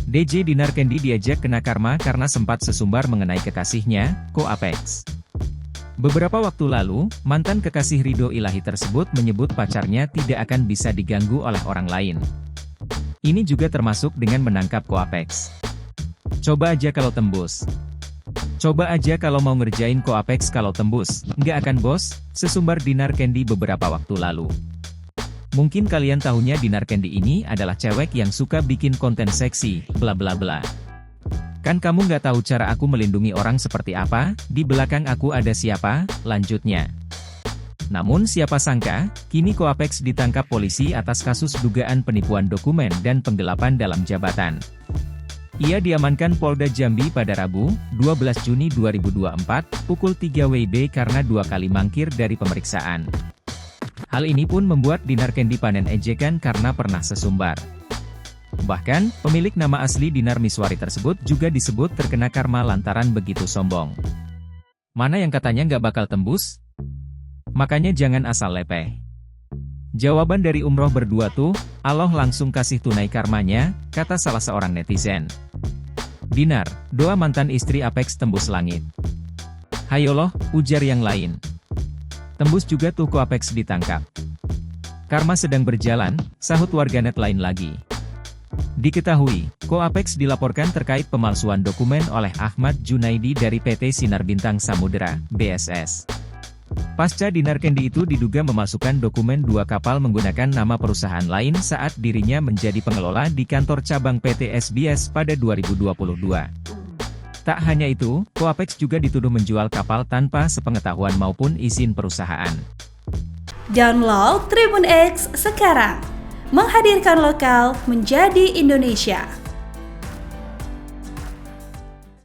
DJ Dinar Candy diajak kena karma karena sempat sesumbar mengenai kekasihnya, Ko Apex. Beberapa waktu lalu, mantan kekasih Ridho Ilahi tersebut menyebut pacarnya tidak akan bisa diganggu oleh orang lain. Ini juga termasuk dengan menangkap Ko Apex. Coba aja kalau tembus. Coba aja kalau mau ngerjain Ko Apex kalau tembus, nggak akan bos, sesumbar Dinar Candy beberapa waktu lalu. Mungkin kalian tahunya Dinar Candy ini adalah cewek yang suka bikin konten seksi, bla bla bla. Kan kamu nggak tahu cara aku melindungi orang seperti apa, di belakang aku ada siapa, lanjutnya. Namun siapa sangka, kini Ko Apex ditangkap polisi atas kasus dugaan penipuan dokumen dan penggelapan dalam jabatan. Ia diamankan Polda Jambi pada Rabu, 12 Juni 2024, pukul 3 WIB karena 2 kali mangkir dari pemeriksaan. Hal ini pun membuat Dinar Candy panen ejekan karena pernah sesumbar. Bahkan, pemilik nama asli Dinar Miswari tersebut juga disebut terkena karma lantaran begitu sombong. Mana yang katanya nggak bakal tembus? Makanya jangan asal lepeh. Jawaban dari umroh berdua tuh, Allah langsung kasih tunai karmanya, kata salah seorang netizen. Dinar, doa mantan istri Apex tembus langit. Hayoloh, ujar yang lain. Tembus juga tuh Ko Apex ditangkap. Karma sedang berjalan, sahut warganet lain lagi. Diketahui, Ko Apex dilaporkan terkait pemalsuan dokumen oleh Ahmad Junaidi dari PT Sinar Bintang Samudera, BSS. Pasca Dinar Candy itu diduga memasukkan dokumen 2 kapal menggunakan nama perusahaan lain saat dirinya menjadi pengelola di kantor cabang PT SBS pada 2022. Tak hanya itu, Ko Apex juga dituduh menjual kapal tanpa sepengetahuan maupun izin perusahaan. Download Tribun X sekarang, menghadirkan lokal menjadi Indonesia.